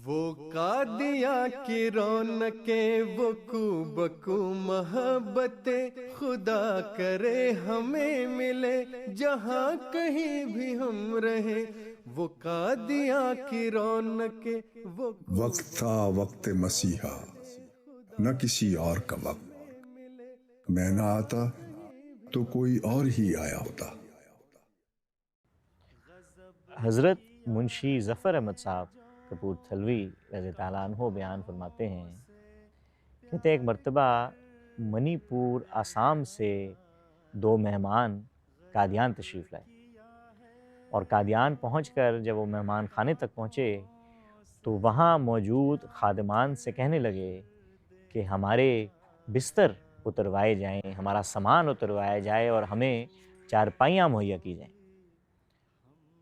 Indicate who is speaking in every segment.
Speaker 1: وہ قادیاں کی رونقیں، وہ کو بکو محبتیں، خدا کرے ہمیں ملے جہاں کہیں بھی ہم رہیں، وہ قادیاں کی رونقیں، وہ
Speaker 2: وقت تھا وقت مسیحا، نہ کسی اور کا وقت۔ میں نہ آتا تو کوئی اور ہی آیا ہوتا۔
Speaker 3: حضرت منشی ظفر احمد صاحب کپورتھلوی رضی اللہ عنہ بیان فرماتے ہیں، کہتے ایک مرتبہ منی پور آسام سے دو مہمان قادیان تشریف لائے، اور قادیان پہنچ کر جب وہ مہمان خانے تک پہنچے تو وہاں موجود خادمان سے کہنے لگے کہ ہمارے بستر اتروائے جائیں، ہمارا سامان اتروایا جائے اور ہمیں چارپائیاں مہیا کی جائیں۔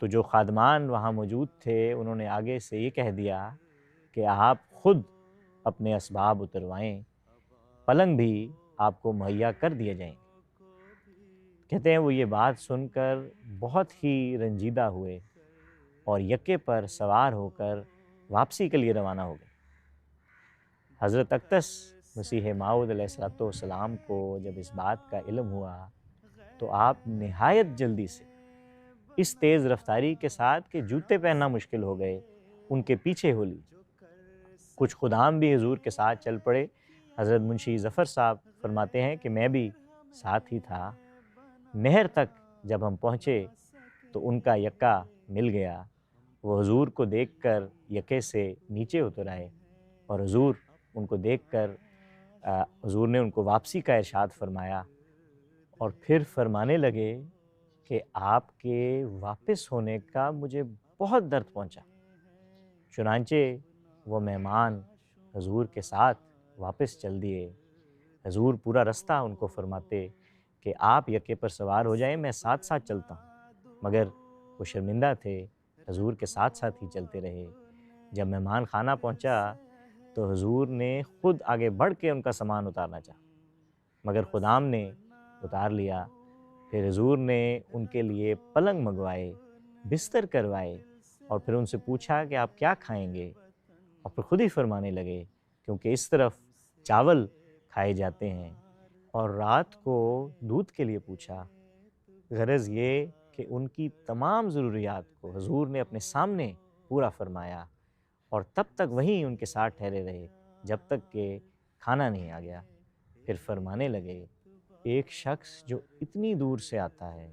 Speaker 3: تو جو خادمان وہاں موجود تھے انہوں نے آگے سے یہ کہہ دیا کہ آپ خود اپنے اسباب اتروائیں، پلنگ بھی آپ کو مہیا کر دیے جائیں۔ کہتے ہیں وہ یہ بات سن کر بہت ہی رنجیدہ ہوئے اور یکے پر سوار ہو کر واپسی کے لیے روانہ ہو گئے۔ حضرت اقدس مسیح موعود علیہ السلام کو جب اس بات کا علم ہوا تو آپ نہایت جلدی سے اس تیز رفتاری کے ساتھ کہ جوتے پہننا مشکل ہو گئے ان کے پیچھے ہو لی۔ کچھ خدام بھی حضور کے ساتھ چل پڑے۔ حضرت منشی ظفر صاحب فرماتے ہیں کہ میں بھی ساتھ ہی تھا۔ نہر تک جب ہم پہنچے تو ان کا یکا مل گیا، وہ حضور کو دیکھ کر یکے سے نیچے اتر آئے، اور حضور ان کو دیکھ کر حضور نے ان کو واپسی کا ارشاد فرمایا، اور پھر فرمانے لگے کہ آپ کے واپس ہونے کا مجھے بہت درد پہنچا۔ چنانچہ وہ مہمان حضور کے ساتھ واپس چل دیے۔ حضور پورا رستہ ان کو فرماتے کہ آپ یکے پر سوار ہو جائیں، میں ساتھ ساتھ چلتا ہوں، مگر وہ شرمندہ تھے، حضور کے ساتھ ساتھ ہی چلتے رہے۔ جب مہمان خانہ پہنچا تو حضور نے خود آگے بڑھ کے ان کا سامان اتارنا چاہا، مگر خدام نے اتار لیا۔ پھر حضور نے ان کے لیے پلنگ منگوائے، بستر کروائے، اور پھر ان سے پوچھا کہ آپ کیا کھائیں گے، اور پھر خود ہی فرمانے لگے کیونکہ اس طرف چاول کھائے جاتے ہیں، اور رات کو دودھ کے لیے پوچھا۔ غرض یہ کہ ان کی تمام ضروریات کو حضور نے اپنے سامنے پورا فرمایا، اور تب تک وہیں ان کے ساتھ ٹھہرے رہے جب تک کہ کھانا نہیں آ گیا۔ پھر فرمانے لگے ایک شخص جو اتنی دور سے آتا ہے،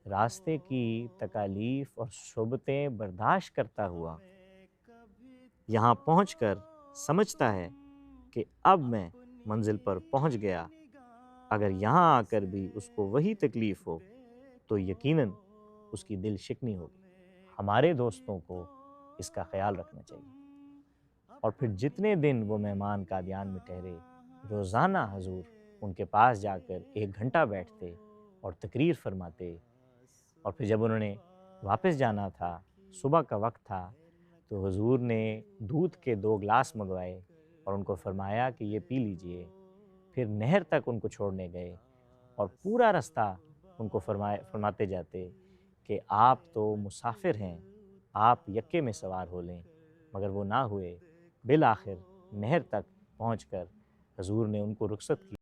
Speaker 3: راستے کی تکالیف اور صعوبتیں برداشت کرتا ہوا، یہاں پہنچ کر سمجھتا ہے کہ اب میں منزل پر پہنچ گیا، اگر یہاں آ کر بھی اس کو وہی تکلیف ہو تو یقیناً اس کی دل شکنی ہوگی۔ ہمارے دوستوں کو اس کا خیال رکھنا چاہیے۔ اور پھر جتنے دن وہ مہمان قادیان میں ٹھہرے، روزانہ حضور ان کے پاس جا کر 1 گھنٹہ بیٹھتے اور تقریر فرماتے، اور پھر جب انہوں نے واپس جانا تھا، صبح کا وقت تھا، تو حضور نے دودھ کے 2 گلاس منگوائے اور ان کو فرمایا کہ یہ پی لیجئے۔ پھر نہر تک ان کو چھوڑنے گئے، اور پورا رستہ ان کو فرماتے جاتے کہ آپ تو مسافر ہیں، آپ یکے میں سوار ہو لیں، مگر وہ نہ ہوئے۔ بالآخر نہر تک پہنچ کر حضور نے ان کو رخصت کی۔